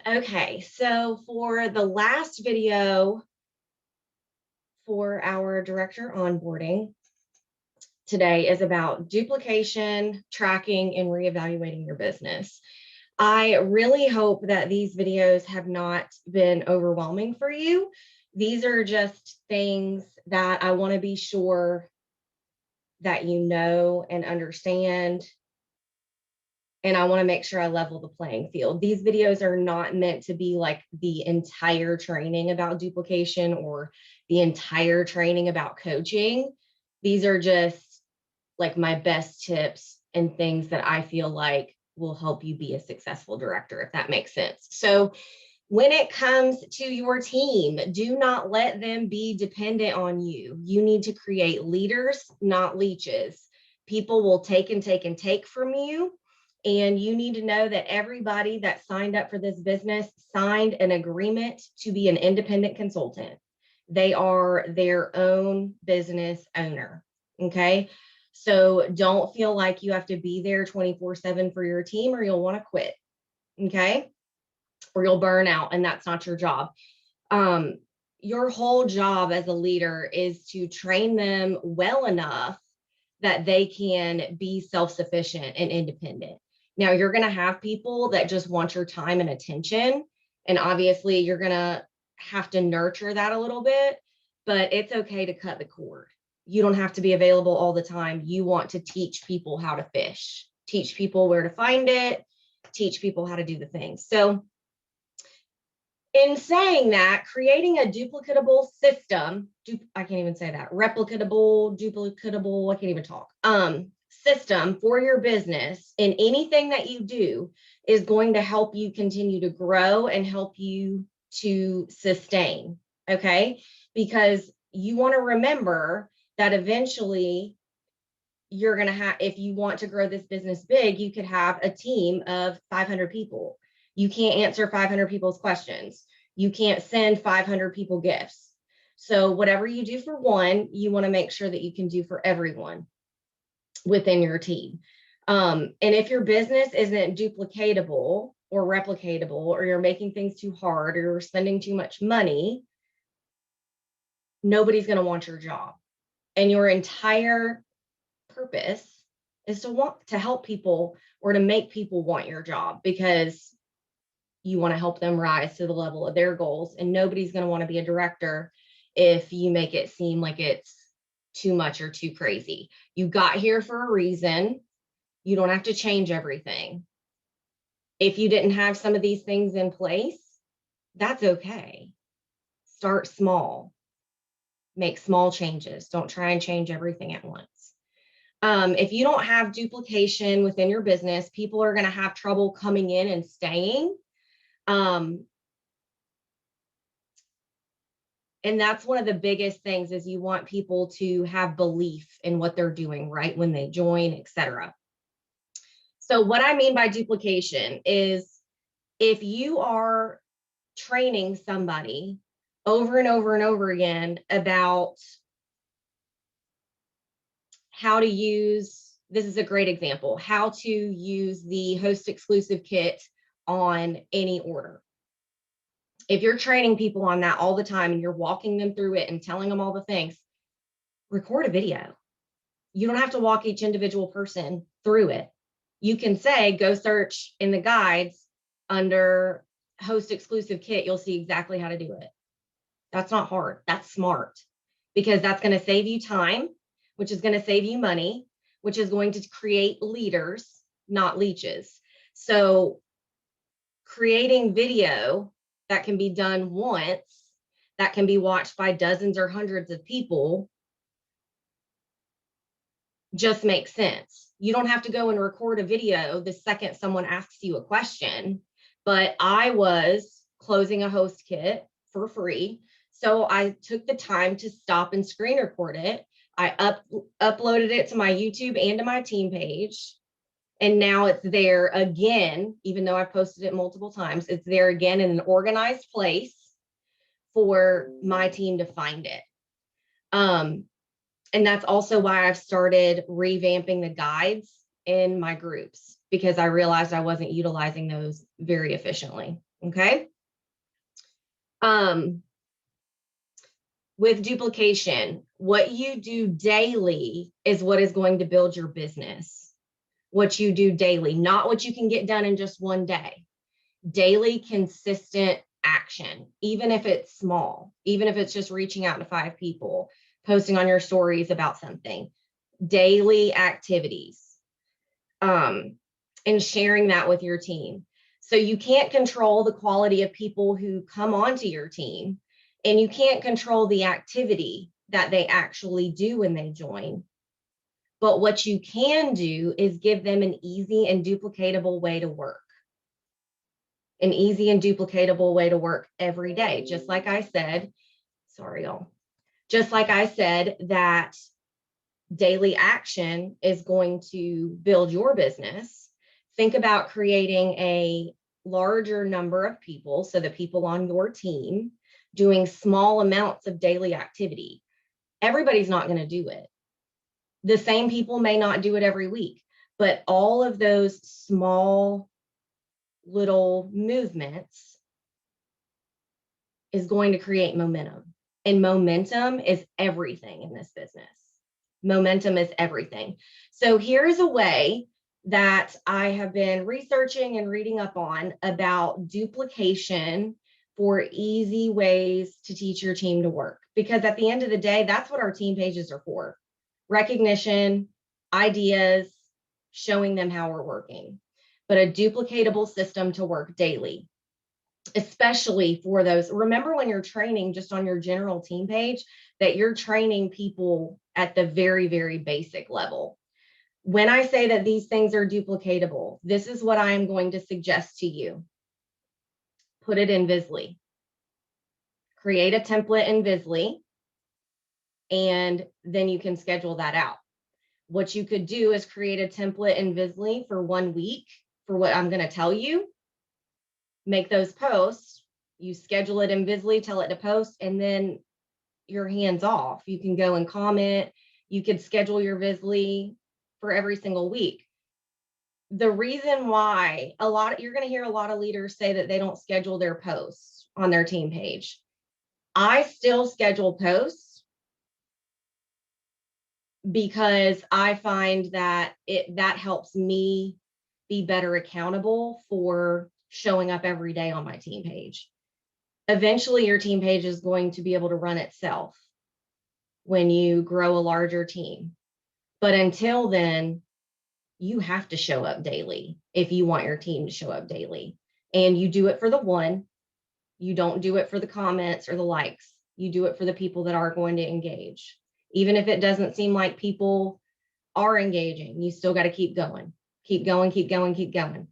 Okay, so for the last video for our director onboarding, today is about duplication, tracking, and reevaluating your business. I really hope that these videos have not been overwhelming for you. These are just things that I want to be sure that you know and understand. And I want to make sure I level the playing field. These videos are not meant to be like the entire training about duplication or the entire training about coaching. These are just like my best tips and things that I feel like will help you be a successful director, if that makes sense. So when it comes to your team, do not let them be dependent on you. You need to create leaders, not leeches. People will take and take and take from you. And you need to know that everybody that signed up for this business signed an agreement to be an independent consultant. They are their own business owner. Okay. So don't feel like you have to be there 24/7 for your team or you'll want to quit. Okay. Or you'll burn out, and that's not your job. Your whole job as a leader is to train them well enough that they can be self-sufficient and independent. Now, you're going to have people that just want your time and attention. And obviously, you're going to have to nurture that a little bit, but it's okay to cut the cord. You don't have to be available all the time. You want to teach people how to fish, teach people where to find it, teach people how to do the things. So, in saying that, creating a duplicatable system, I can't even say that, duplicatable, I can't even talk, system for your business in anything that you do is going to help you continue to grow and help you to sustain, okay? Because you want to remember that eventually you're going to have, if you want to grow this business big, you could have a team of 500 people. You can't answer 500 people's questions. You can't send 500 people gifts. So whatever you do for one, you want to make sure that you can do for everyone within your team. And if your business isn't duplicatable or replicatable, or you're making things too hard, or you're spending too much money, nobody's going to want your job. And your entire purpose is to help people or to make people want your job, because you want to help them rise to the level of their goals. And nobody's going to want to be a director if you make it seem like it's too much or too crazy. You got here for a reason. You don't have to change everything. If you didn't have some of these things in place, that's okay. Start small. Make small changes. Don't try and change everything at once. If you don't have duplication within your business, people are going to have trouble coming in and staying. And that's one of the biggest things, is you want people to have belief in what they're doing right when they join, etc. So what I mean by duplication is, if you are training somebody over and over and over again about how to use, this is a great example, how to use the host exclusive kit on any order. If you're training people on that all the time and you're walking them through it and telling them all the things, record a video. You don't have to walk each individual person through it. You can say, go search in the guides under host exclusive kit. You'll see exactly how to do it. That's not hard. That's smart, because that's going to save you time, which is going to save you money, which is going to create leaders, not leeches. So creating video that can be done once, that can be watched by dozens or hundreds of people, just makes sense. You don't have to go and record a video the second someone asks you a question. But I was closing a host kit for free, so I took the time to stop and screen record it. I uploaded it to my YouTube and to my team page. And now it's there again, even though I've posted it multiple times, it's there again in an organized place for my team to find it. And that's also why I've started revamping the guides in my groups, because I realized I wasn't utilizing those very efficiently. Okay. With duplication, what you do daily is what is going to build your business. What you do daily, not what you can get done in just one day. Daily, consistent action, even if it's small, even if it's just reaching out to 5 people, posting on your stories about something, daily activities, and sharing that with your team. So you can't control the quality of people who come onto your team, and you can't control the activity that they actually do when they join. But what you can do is give them an easy and duplicatable way to work. An easy and duplicatable way to work every day. Just like I said, sorry, y'all. Just like I said, that daily action is going to build your business. Think about creating a larger number of people, so the people on your team doing small amounts of daily activity. Everybody's not going to do it. The same people may not do it every week, but all of those small little movements is going to create momentum. And momentum is everything in this business. Momentum is everything. So here's a way that I have been researching and reading up on about duplication for easy ways to teach your team to work. Because at the end of the day, that's what our team pages are for. Recognition, ideas, showing them how we're working, but a duplicatable system to work daily, especially for those. Remember, when you're training just on your general team page, that you're training people at the very, very basic level. When I say that these things are duplicatable, this is what I am going to suggest to you. Put it in Visly. Create a template in Visly, and then you can schedule that out. What you could do is create a template in Visly for 1 week for what I'm going to tell you. Make those posts, you schedule it in Visly, tell it to post, and then you're hands off. You can go and comment. You could schedule your Visly for every single week. The reason why you're going to hear a lot of leaders say that they don't schedule their posts on their team page. I still schedule posts because I find that that helps me be better accountable for showing up every day on my team page. Eventually, your team page is going to be able to run itself when you grow a larger team. But until then, you have to show up daily if you want your team to show up daily. And you do it for the one. You don't do it for the comments or the likes. You do it for the people that are going to engage. Even if it doesn't seem like people are engaging, you still got to keep going. Keep going, keep going, keep going.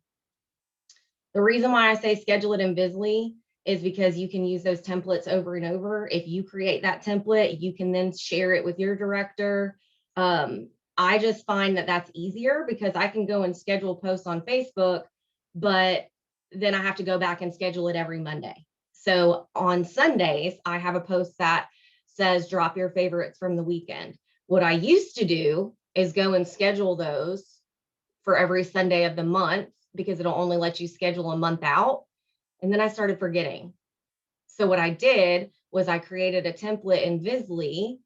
The reason why I say schedule it in Visly is because you can use those templates over and over. If you create that template, you can then share it with your director. I just find that that's easier because I can go and schedule posts on Facebook, but then I have to go back and schedule it every Monday. So on Sundays, I have a post that says drop your favorites from the weekend. What I used to do is go and schedule those for every Sunday of the month, because it'll only let you schedule a month out. And then I started forgetting. So what I did was I created a template in Visly,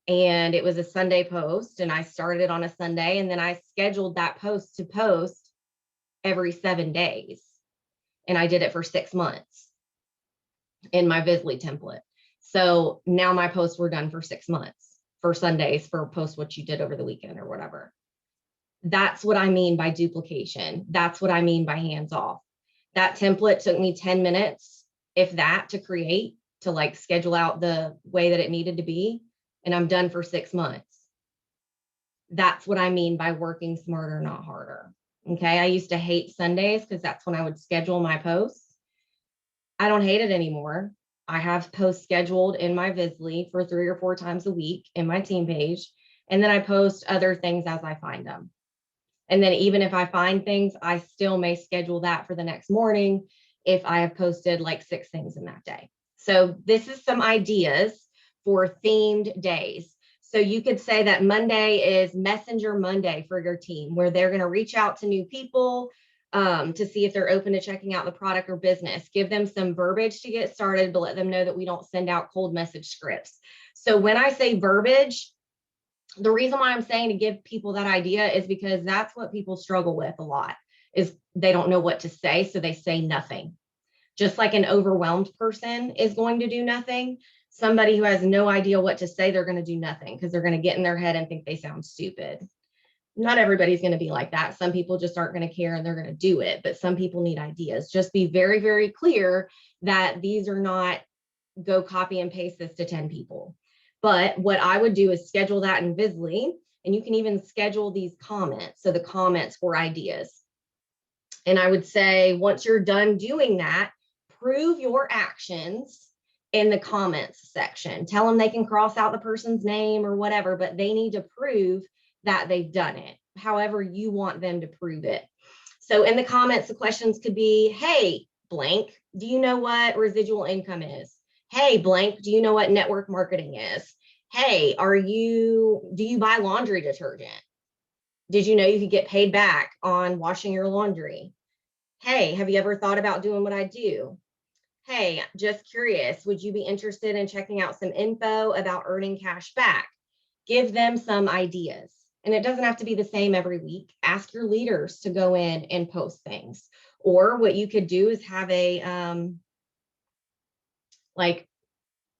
and it was a Sunday post, and I started on a Sunday, and then I scheduled that post to post every 7 days. And I did it for 6 months in my Visly template. So now my posts were done for 6 months for Sundays, for post what you did over the weekend or whatever. That's what I mean by duplication. That's what I mean by hands off. That template took me 10 minutes, if that, to create, to like schedule out the way that it needed to be. And I'm done for 6 months. That's what I mean by working smarter, not harder. Okay. I used to hate Sundays because that's when I would schedule my posts. I don't hate it anymore. I have posts scheduled in my Visly for 3 or 4 times a week in my team page. And then I post other things as I find them. And then even if I find things, I still may schedule that for the next morning if I have posted like 6 things in that day. So this is some ideas for themed days. So you could say that Monday is Messenger Monday for your team, where they're going to reach out to new people. to see if they're open to checking out the product or business. Give them some verbiage to get started, but let them know that we don't send out cold message scripts. So when I say verbiage, the reason why I'm saying to give people that idea is because that's what people struggle with a lot, is they don't know what to say, so they say nothing. Just like an overwhelmed person is going to do nothing, somebody who has no idea what to say, they're going to do nothing because they're going to get in their head and think they sound stupid. Not everybody's going to be like that. Some people just aren't going to care and they're going to do it, but some people need ideas. Just be very, very clear that these are not go copy and paste this to 10 people. But what I would do is schedule that in Visly, and you can even schedule these comments. So the comments for ideas. And I would say, once you're done doing that, prove your actions in the comments section. Tell them they can cross out the person's name or whatever, but they need to prove that they've done it, however you want them to prove it. So in the comments, the questions could be, hey, blank, do you know what residual income is? Hey, blank, do you know what network marketing is? Hey, do you buy laundry detergent? Did you know you could get paid back on washing your laundry? Hey, have you ever thought about doing what I do? Hey, just curious, would you be interested in checking out some info about earning cash back? Give them some ideas. And it doesn't have to be the same every week. Ask your leaders to go in and post things. Or what you could do is have a, like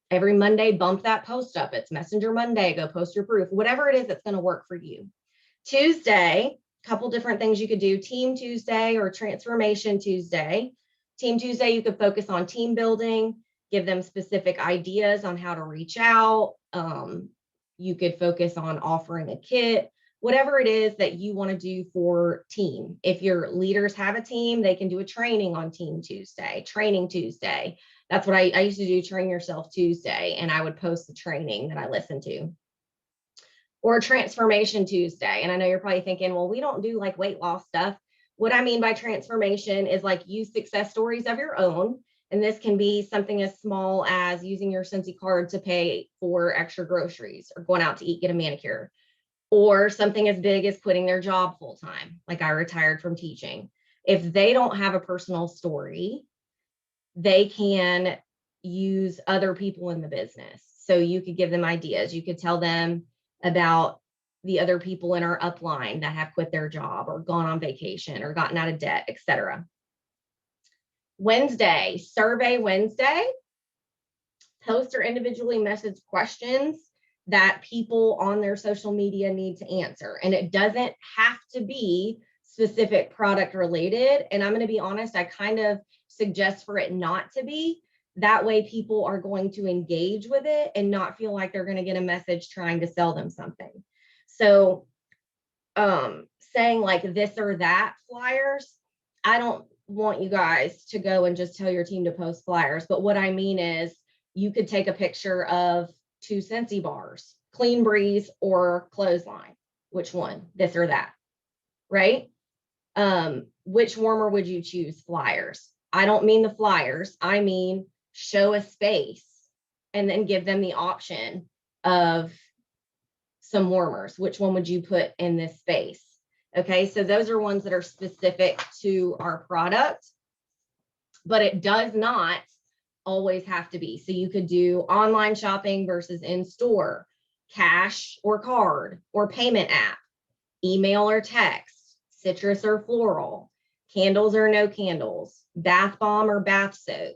every Monday, bump that post up. It's Messenger Monday, go post your proof, whatever it is that's going to work for you. Tuesday, a couple different things you could do. Team Tuesday or Transformation Tuesday. Team Tuesday, you could focus on team building, give them specific ideas on how to reach out. You could focus on offering a kit, whatever it is that you want to do for team. If your leaders have a team, they can do a training on Team Tuesday, Training Tuesday. That's what I used to do, Train Yourself Tuesday, and I would post the training that I listened to. Or Transformation Tuesday. And I know you're probably thinking, well, we don't do like weight loss stuff. What I mean by transformation is like use success stories of your own. And this can be something as small as using your Scentsy card to pay for extra groceries or going out to eat, get a manicure, or something as big as quitting their job full time. Like I retired from teaching. If they don't have a personal story, they can use other people in the business. So you could give them ideas. You could tell them about the other people in our upline that have quit their job or gone on vacation or gotten out of debt, etc. Wednesday, Survey Wednesday. Post or individually message questions that people on their social media need to answer. And it doesn't have to be specific product related. And I'm going to be honest, I kind of suggest for it not to be. That way people are going to engage with it and not feel like they're going to get a message trying to sell them something. So saying like this or that flyers, I don't want you guys to go and just tell your team to post flyers. But what I mean is you could take a picture of 2 Scentsy bars, Clean Breeze or Clothesline. Which one? This or that, right? Which warmer would you choose? Flyers. I don't mean the flyers. I mean show a space and then give them the option of some warmers. Which one would you put in this space? Okay, so those are ones that are specific to our product, but it does not always have to be. So you could do online shopping versus in-store, cash or card or payment app, email or text, citrus or floral, candles or no candles, bath bomb or bath soak,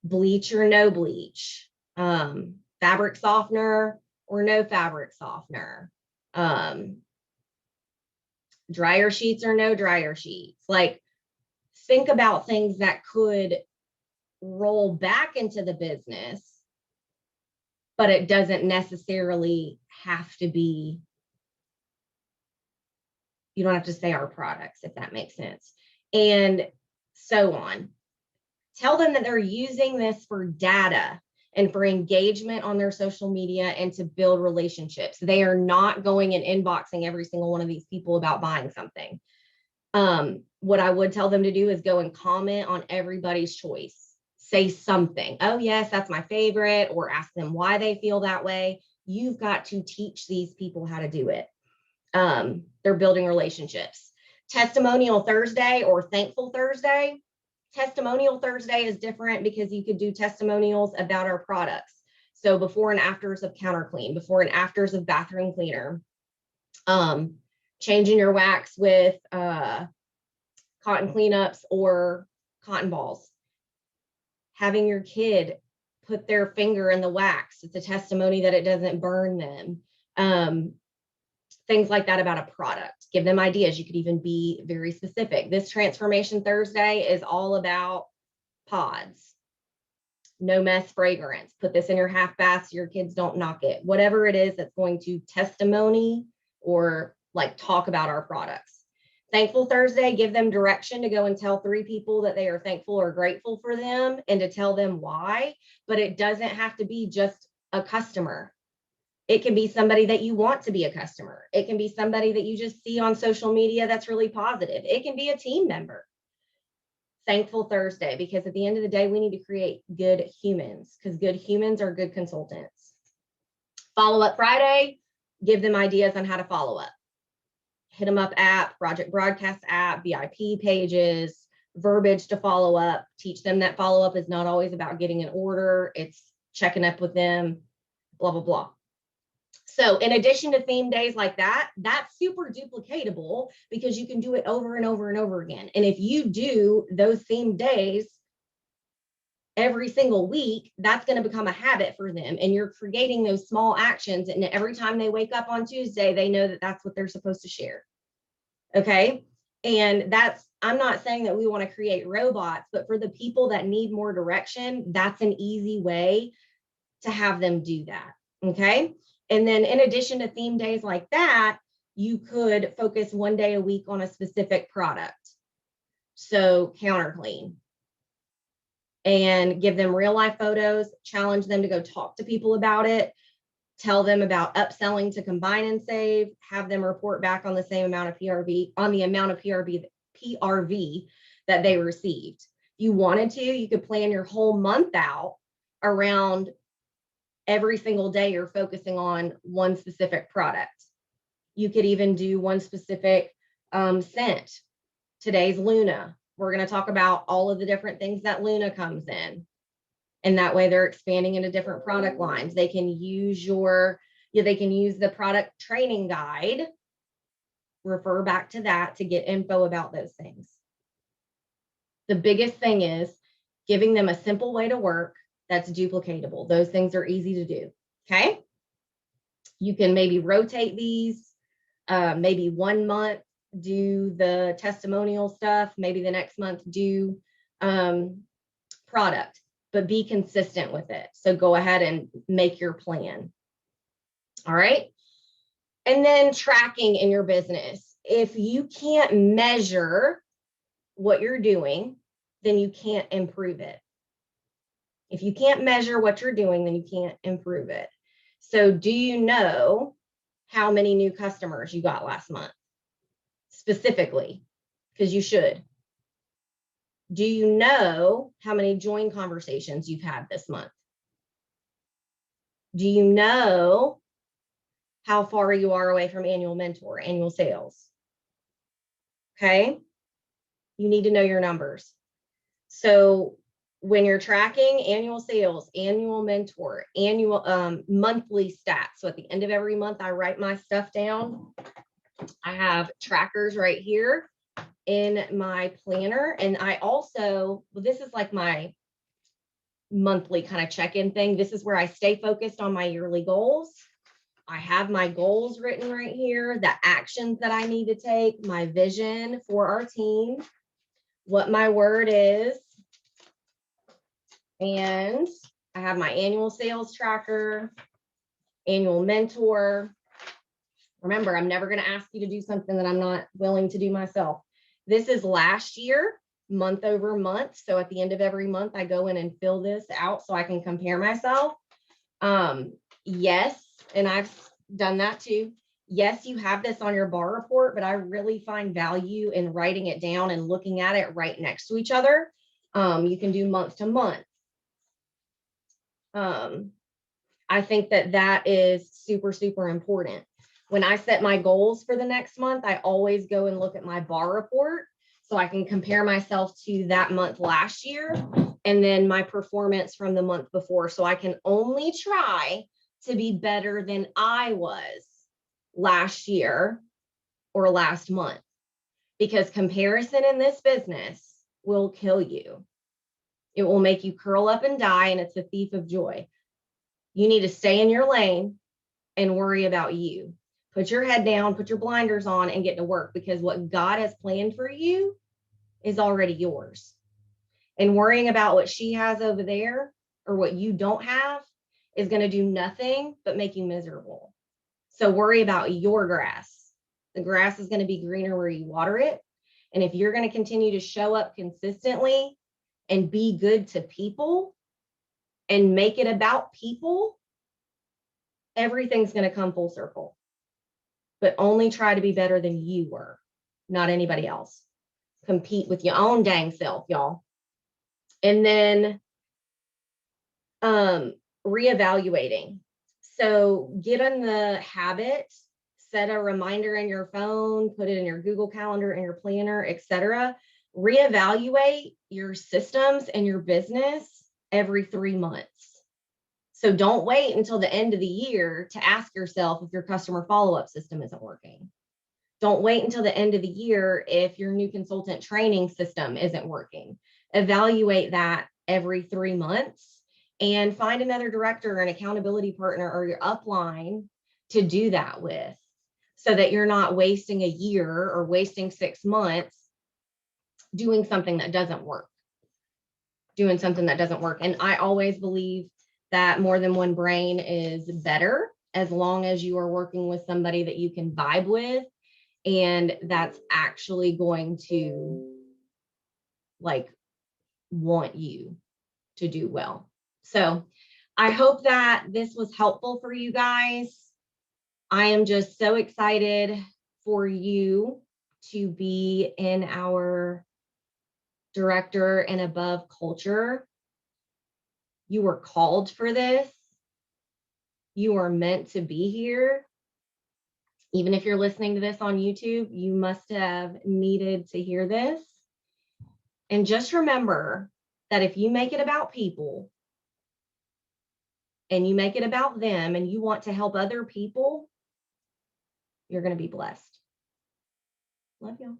bleach or no bleach, fabric softener or no fabric softener, dryer sheets or no dryer sheets. Like, think about things that could roll back into the business, but it doesn't necessarily have to be, you don't have to say our products, if that makes sense, and so on. Tell them that they're using this for data and for engagement on their social media and to build relationships. They are not going and inboxing every single one of these people about buying something. What I would tell them to do is go and comment on everybody's choice. Say something. Oh, yes, that's my favorite, or ask them why they feel that way. You've got to teach these people how to do it. They're building relationships. Testimonial Thursday or Thankful Thursday. Testimonial Thursday is different because you could do testimonials about our products. So before and afters of counter clean, before and afters of bathroom cleaner, changing your wax with cotton cleanups or cotton balls, having your kid put their finger in the wax. It's a testimony that it doesn't burn them. Things like that about a product. Give them ideas. You could even be very specific. This Transformation Thursday is all about pods. No mess fragrance. Put this in your half bath so your kids don't knock it. Whatever it is that's going to testimony or like talk about our products. Thankful Thursday, give them direction to go and tell 3 people that they are thankful or grateful for them and to tell them why, but it doesn't have to be just a customer. It can be somebody that you want to be a customer. It can be somebody that you just see on social media that's really positive. It can be a team member. Thankful Thursday, because at the end of the day, we need to create good humans because good humans are good consultants. Follow-up Friday, give them ideas on how to follow up. Hit them up app, project broadcast app, VIP pages, verbiage to follow up. Teach them that follow-up is not always about getting an order. It's checking up with them, blah, blah, blah. So in addition to theme days like that, that's super duplicatable because you can do it over and over and over again. And if you do those theme days every single week, that's going to become a habit for them. And you're creating those small actions. And every time they wake up on Tuesday, they know that that's what they're supposed to share. Okay. And I'm not saying that we want to create robots, but for the people that need more direction, that's an easy way to have them do that. Okay. And then in addition to theme days like that, you could focus 1 day a week on a specific product. So counter clean. And give them real life photos, challenge them to go talk to people about it, tell them about upselling to combine and save, have them report back on the same amount of PRV, on the amount of PRV that they received. If you wanted to, you could plan your whole month out around every single day you're focusing on one specific product. You could even do one specific scent. Today's Luna. We're going to talk about all of the different things that Luna comes in. And that way they're expanding into different product lines. They can use they can use the product training guide, refer back to that to get info about those things. The biggest thing is giving them a simple way to work that's duplicatable. Those things are easy to do. Okay. You can maybe rotate these, maybe 1 month do the testimonial stuff, maybe the next month do product, but be consistent with it. So go ahead and make your plan. All right. And then tracking in your business. If you can't measure what you're doing, then you can't improve it. If you can't measure what you're doing, then you can't improve it. So do you know how many new customers you got last month? Specifically, because you should. Do you know how many join conversations you've had this month? Do you know how far you are away from annual mentor, annual sales? Okay. You need to know your numbers. So when you're tracking annual sales, annual mentor, annual monthly stats. So at the end of every month, I write my stuff down. I have trackers right here in my planner. And I also, this is like my monthly kind of check-in thing. This is where I stay focused on my yearly goals. I have my goals written right here, the actions that I need to take, my vision for our team, what my word is. And I have my annual sales tracker, annual mentor. Remember, I'm never going to ask you to do something that I'm not willing to do myself. This is last year, month over month. So at the end of every month, I go in and fill this out so I can compare myself. Yes, and I've done that too. Yes, you have this on your bar report, but I really find value in writing it down and looking at it right next to each other. You can do month to month. I think that is super, super important. When I set my goals for the next month, I always go and look at my bar report so I can compare myself to that month last year and then my performance from the month before. So I can only try to be better than I was last year or last month, because comparison in this business will kill you. It will make you curl up and die, and it's a thief of joy. You need to stay in your lane and worry about you. Put your head down, put your blinders on, and get to work, because what God has planned for you is already yours. And worrying about what she has over there or what you don't have is going to do nothing but make you miserable. So worry about your grass. The grass is going to be greener where you water it. And if you're going to continue to show up consistently and be good to people and make it about people, everything's going to come full circle. But only try to be better than you were, not anybody else. Compete with your own dang self, y'all. And then reevaluating. So get in the habit, set a reminder in your phone, put it in your Google Calendar, in your planner, etc. Reevaluate your systems and your business every 3 months. So don't wait until the end of the year to ask yourself if your customer follow-up system isn't working. Don't wait until the end of the year if your new consultant training system isn't working. Evaluate that every 3 months and find another director, an accountability partner, or your upline to do that with, so that you're not wasting a year or wasting 6 months doing something that doesn't work. And I always believe that more than one brain is better, as long as you are working with somebody that you can vibe with and that's actually going to want you to do well. So I hope that this was helpful for you guys. I am just so excited for you to be in our director and above culture. You were called for this. You are meant to be here. Even if you're listening to this on YouTube, you must have needed to hear this. And just remember that if you make it about people and you make it about them and you want to help other people, you're going to be blessed. Love y'all.